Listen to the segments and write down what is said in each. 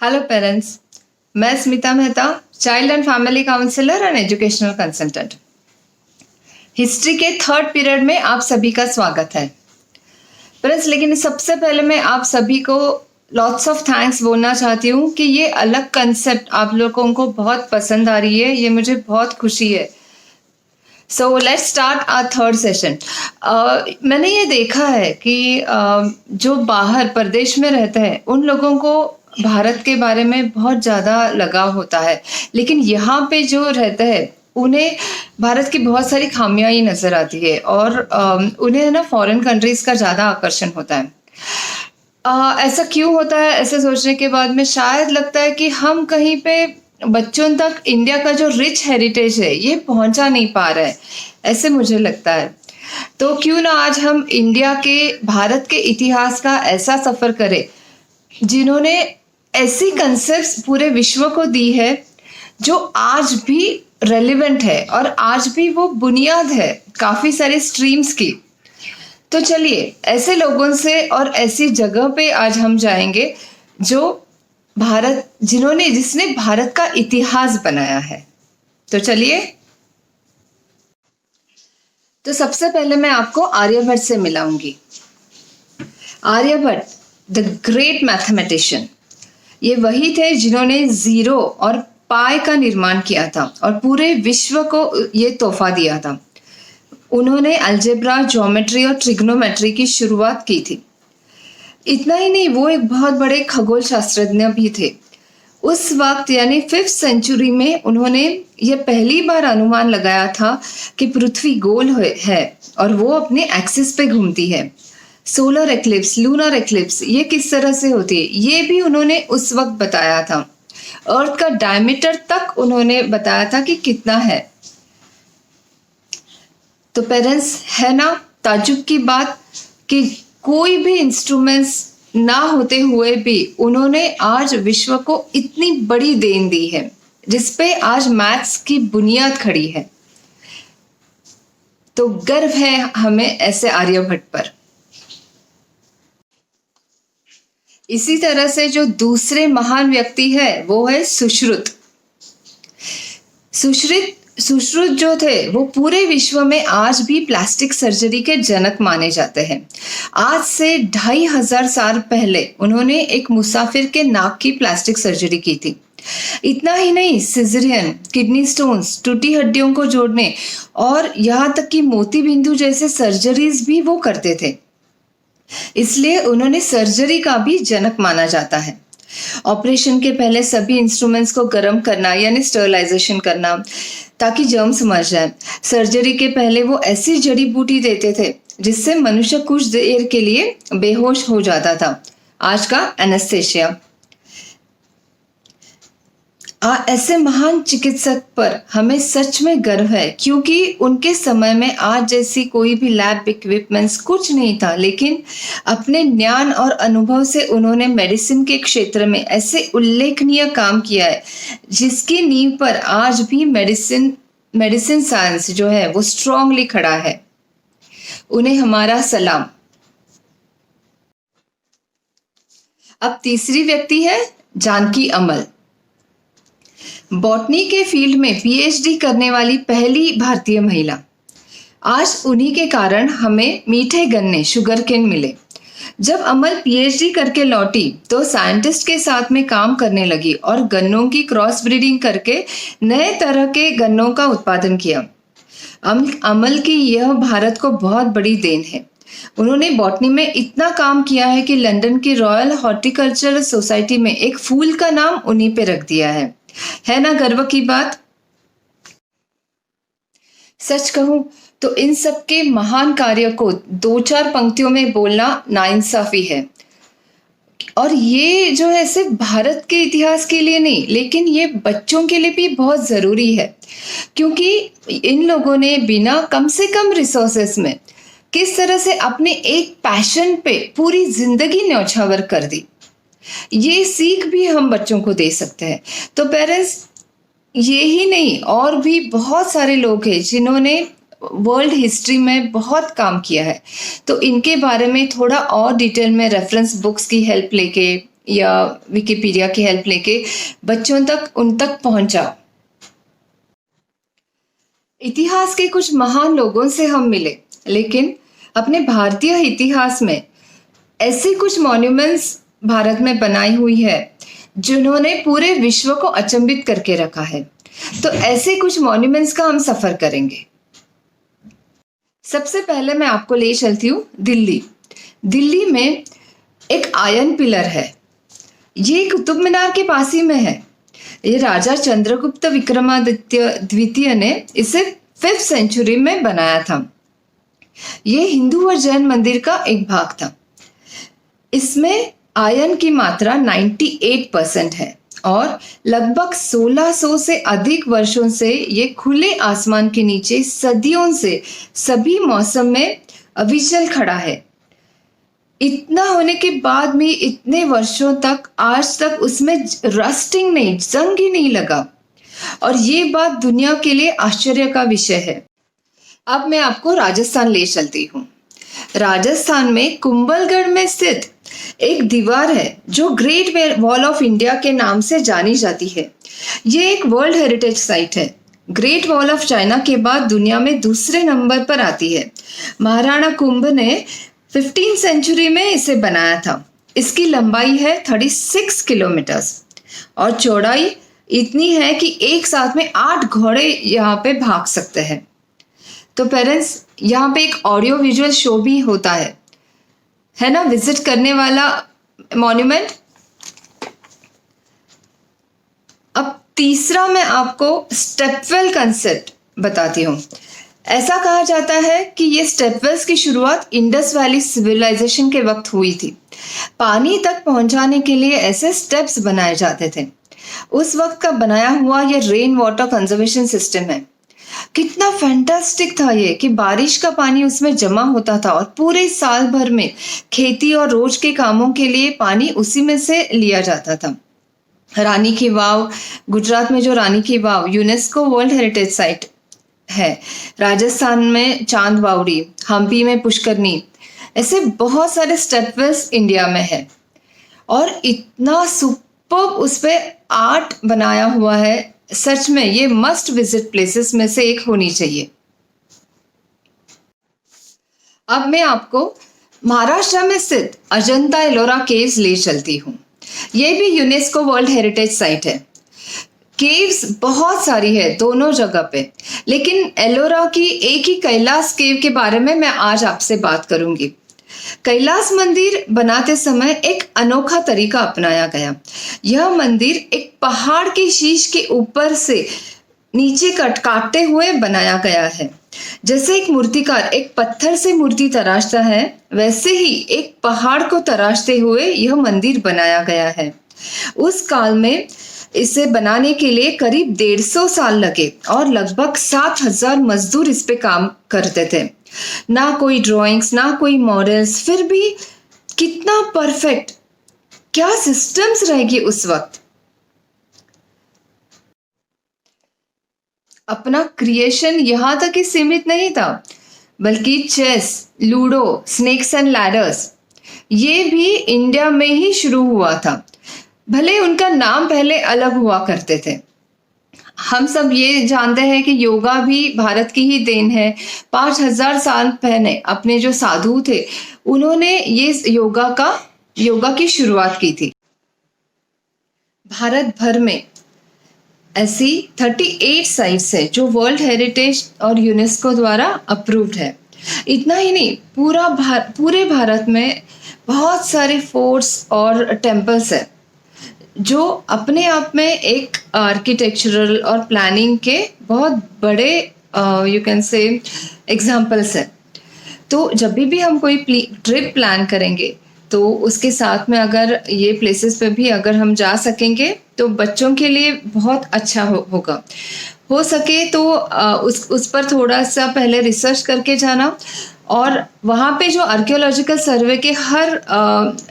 Hello parents, मैं Smita Mehta, child and family counsellor and educational consultant. History के third period में आप सभी का स्वागत है पेरेंट्स। लेकिन सबसे पहले मैं आप सभी को लॉट्स ऑफ थैंक्स बोलना चाहती हूँ कि ये अलग कंसेप्ट आप लोगों को बहुत पसंद आ रही है, ये मुझे बहुत खुशी है। So let's start our third session. मैंने ये देखा है कि जो बाहर प्रदेश में रहते हैं उन लोगों को भारत के बारे में बहुत ज़्यादा लगाव होता है, लेकिन यहाँ पे जो रहते हैं उन्हें भारत की बहुत सारी खामियां ही नज़र आती है और उन्हें ना फॉरेन कंट्रीज़ का ज़्यादा आकर्षण होता है। ऐसा क्यों होता है? ऐसे सोचने के बाद में शायद लगता है कि हम कहीं पे बच्चों तक इंडिया का जो रिच हेरिटेज है ये पहुंचा नहीं पा रहा है, ऐसे मुझे लगता है। तो क्यों ना आज हम इंडिया के, भारत के इतिहास का ऐसा सफर करें जिन्होंने ऐसी कंसेप्ट्स पूरे विश्व को दी है जो आज भी रेलिवेंट है और आज भी वो बुनियाद है काफी सारे स्ट्रीम्स की। तो चलिए ऐसे लोगों से और ऐसी जगह पे आज हम जाएंगे जो जिसने भारत का इतिहास बनाया है। तो चलिए, तो सबसे पहले मैं आपको आर्यभट्ट से मिलाऊंगी। आर्यभट्ट द ग्रेट मैथमेटिशियन, ये वही थे जिन्होंने जीरो और पाई का निर्माण किया था और पूरे विश्व को ये तोहफा दिया था। उन्होंने अलजेब्रा, ज्योमेट्री और ट्रिग्नोमेट्री की शुरुआत की थी। इतना ही नहीं, वो एक बहुत बड़े खगोल शास्त्रज्ञ भी थे। उस वक्त यानी 5th सेंचुरी में उन्होंने ये पहली बार अनुमान लगाया था कि पृथ्वी गोल है और वो अपने एक्सिस पे घूमती है। सोलर एक्लिप्स, लूनर एक्लिप्स ये किस तरह से होती है ये भी उन्होंने उस वक्त बताया था। अर्थ का डायमीटर तक उन्होंने बताया था कि कितना है। तो पेरेंट्स, है ना ताज्जुब की बात कि कोई भी इंस्ट्रूमेंट्स ना होते हुए भी उन्होंने आज विश्व को इतनी बड़ी देन दी है जिसपे आज मैथ्स की बुनियाद खड़ी है। तो गर्व है हमें ऐसे आर्यभट्ट पर। इसी तरह से जो दूसरे महान व्यक्ति है वो है सुश्रुत। सुश्रुत जो थे वो पूरे विश्व में आज भी प्लास्टिक सर्जरी के जनक माने जाते हैं। आज से 2500 साल पहले उन्होंने एक मुसाफिर के नाक की प्लास्टिक सर्जरी की थी। इतना ही नहीं, सिजरियन, किडनी स्टोन्स, टूटी हड्डियों को जोड़ने और यहाँ तक कि मोती बिंदु जैसे सर्जरीज भी वो करते थे। इसलिए उन्होंने सर्जरी का भी जनक माना जाता है। ऑपरेशन के पहले सभी इंस्ट्रूमेंट्स को गर्म करना यानी स्टरलाइजेशन करना ताकि जर्म्स मर जाए। सर्जरी के पहले वो ऐसी जड़ी बूटी देते थे जिससे मनुष्य कुछ देर के लिए बेहोश हो जाता था, आज का एनेस्थेशिया। ऐसे महान चिकित्सक पर हमें सच में गर्व है क्योंकि उनके समय में आज जैसी कोई भी लैब इक्विपमेंट्स कुछ नहीं था, लेकिन अपने ज्ञान और अनुभव से उन्होंने मेडिसिन के क्षेत्र में ऐसे उल्लेखनीय काम किया है जिसकी नींव पर आज भी मेडिसिन साइंस जो है वो स्ट्रांगली खड़ा है। उन्हें हमारा सलाम। अब तीसरी व्यक्ति है जानकी अमल। बॉटनी के फील्ड में पीएचडी करने वाली पहली भारतीय महिला। आज उन्हीं के कारण हमें मीठे गन्ने, शुगर केन मिले। जब अमल पीएचडी करके लौटी तो साइंटिस्ट के साथ में काम करने लगी और गन्नों की क्रॉस ब्रीडिंग करके नए तरह के गन्नों का उत्पादन किया। अमल की यह भारत को बहुत बड़ी देन है। उन्होंने बॉटनी में इतना काम किया है कि लंदन की रॉयल हॉर्टिकल्चरल सोसाइटी में एक फूल का नाम उन्हीं पे रख दिया है ना गर्व की बात। सच कहूं तो इन सब के महान कार्य को 2-4 पंक्तियों में बोलना नाइंसाफी है। और ये जो है सिर्फ भारत के इतिहास के लिए नहीं, लेकिन ये बच्चों के लिए भी बहुत जरूरी है क्योंकि इन लोगों ने बिना कम से कम रिसोर्सेस में किस तरह से अपने एक पैशन पे पूरी जिंदगी न्यौछावर कर दी, ये सीख भी हम बच्चों को दे सकते हैं। तो पेरेंट्स, ये ही नहीं और भी बहुत सारे लोग हैं जिन्होंने वर्ल्ड हिस्ट्री में बहुत काम किया है। तो इनके बारे में थोड़ा और डिटेल में रेफरेंस बुक्स की हेल्प लेके या विकिपीडिया की हेल्प लेके बच्चों तक उन तक पहुंचा। इतिहास के कुछ महान लोगों से हम मिले, लेकिन अपने भारतीय इतिहास में ऐसे कुछ मॉन्यूमेंट्स भारत में बनाई हुई है जिन्होंने पूरे विश्व को अचंभित करके रखा है। तो ऐसे कुछ मॉन्यूमेंट्स का हम सफर करेंगे। सबसे पहले मैं आपको ले चलती हूँ दिल्ली। दिल्ली में एक आयरन पिलर है। ये कुतुब मीनार के पास ही में है। ये राजा चंद्रगुप्त विक्रमादित्य द्वितीय ने इसे 5th सेंचुरी में बनाया था। ये हिंदू और जैन मंदिर का एक भाग था। इसमें आयरन की मात्रा 98% है और लगभग 1600 से अधिक वर्षों से ये खुले आसमान के नीचे सदियों से सभी मौसम में अविचल खड़ा है। इतना होने के बाद भी इतने वर्षों तक आज तक उसमें रस्टिंग नहीं, जंग ही नहीं लगा, और ये बात दुनिया के लिए आश्चर्य का विषय है। अब मैं आपको राजस्थान ले चलती हूँ। राजस्थान में कुंभलगढ़ में स्थित एक दीवार है जो ग्रेट वॉल ऑफ इंडिया के नाम से जानी जाती है। ये एक वर्ल्ड हेरिटेज साइट है। ग्रेट वॉल ऑफ चाइना के बाद दुनिया में दूसरे नंबर पर आती है। महाराणा कुंभ ने 15th सेंचुरी में इसे बनाया था। इसकी लंबाई है 36 किलोमीटर्स और चौड़ाई इतनी है कि एक साथ में 8 घोड़े यहाँ पे भाग सकते हैं। तो पेरेंट्स, यहाँ पे एक ऑडियो विजुअल शो भी होता है ना, विजिट करने वाला मॉन्यूमेंट। अब तीसरा मैं आपको स्टेपवेल कंसेप्ट बताती हूँ। ऐसा कहा जाता है कि ये स्टेपवेल्स की शुरुआत इंडस वैली सिविलाइजेशन के वक्त हुई थी। पानी तक पहुंचाने के लिए ऐसे स्टेप्स बनाए जाते थे। उस वक्त का बनाया हुआ ये रेन वाटर कंजर्वेशन सिस्टम है। कितना फैंटास्टिक था ये कि बारिश का पानी उसमें जमा होता था और पूरे साल भर में खेती और रोज के कामों के लिए पानी उसी में से लिया जाता था। रानी की वाव, गुजरात में जो रानी की वाव यूनेस्को वर्ल्ड हेरिटेज साइट है। राजस्थान में चांद बावड़ी, हम्पी में पुष्करनी, ऐसे बहुत सारे स्टेपवेल्स इंडिया में है और इतना सुपर्ब उस पे आर्ट बनाया हुआ है। सच में ये मस्ट विजिट प्लेसेस में से एक होनी चाहिए। अब मैं आपको महाराष्ट्र में स्थित अजंता एलोरा केव्स ले चलती हूँ। ये भी यूनेस्को वर्ल्ड हेरिटेज साइट है। केव्स बहुत सारी है दोनों जगह पे, लेकिन एलोरा की एक ही कैलाश केव के बारे में मैं आज आपसे बात करूंगी। कैलाश मंदिर बनाते समय एक अनोखा तरीका अपनाया गया। यह मंदिर एक पहाड़ के शीश के ऊपर से नीचे काटते हुए बनाया गया है। जैसे एक मूर्तिकार एक पत्थर से मूर्ति तराशता है, वैसे ही एक पहाड़ को तराशते हुए यह मंदिर बनाया गया है। उस काल में इसे बनाने के लिए करीब 150 साल लगे और लगभग 7000 मजदूर इस पे काम करते थे। ना कोई ड्राइंग्स, ना कोई मॉडल्स, फिर भी कितना परफेक्ट, क्या सिस्टम्स रहेगी उस वक्त। अपना क्रिएशन यहाँ तक ही सीमित नहीं था, बल्कि chess, ludo, snakes and ladders ये भी इंडिया में ही शुरू हुआ था। भले उनका नाम पहले अलग हुआ करते थे। हम सब ये जानते हैं कि योगा भी भारत की ही देन है। 5000 साल पहले अपने जो साधु थे उन्होंने ये योगा की शुरुआत की थी। भारत भर में ऐसी 38 साइट्स है जो वर्ल्ड हेरिटेज और यूनेस्को द्वारा अप्रूव्ड है। इतना ही नहीं, पूरे भारत में बहुत सारे फोर्ट्स और टेम्पल्स है जो अपने आप में एक आर्किटेक्चरल और प्लानिंग के बहुत बड़े यू कैन से एग्जाम्पल्स हैं। तो जब भी हम कोई ट्रिप प्लान करेंगे तो उसके साथ में अगर ये प्लेसेस पे भी अगर हम जा सकेंगे तो बच्चों के लिए बहुत अच्छा होगा। हो सके तो उस पर थोड़ा सा पहले रिसर्च करके जाना, और वहाँ पे जो आर्कियोलॉजिकल सर्वे के हर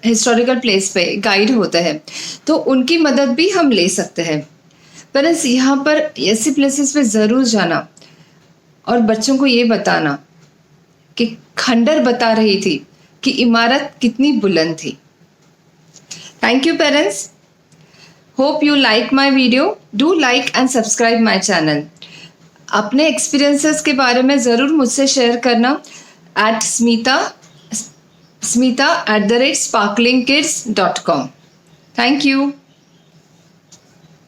हिस्टोरिकल प्लेस पे गाइड होते हैं तो उनकी मदद भी हम ले सकते हैं। पर यहाँ पर ऐसी प्लेसेस पे ज़रूर जाना और बच्चों को ये बताना कि खंडर बता रही थी कि इमारत कितनी बुलंद थी। Thank you parents. Hope you like my video. Do like and subscribe my channel. अपने एक्सपीरियंसेस के बारे में ज़रूर मुझसे शेयर करना @smita@sparklingkids.com. Thank you.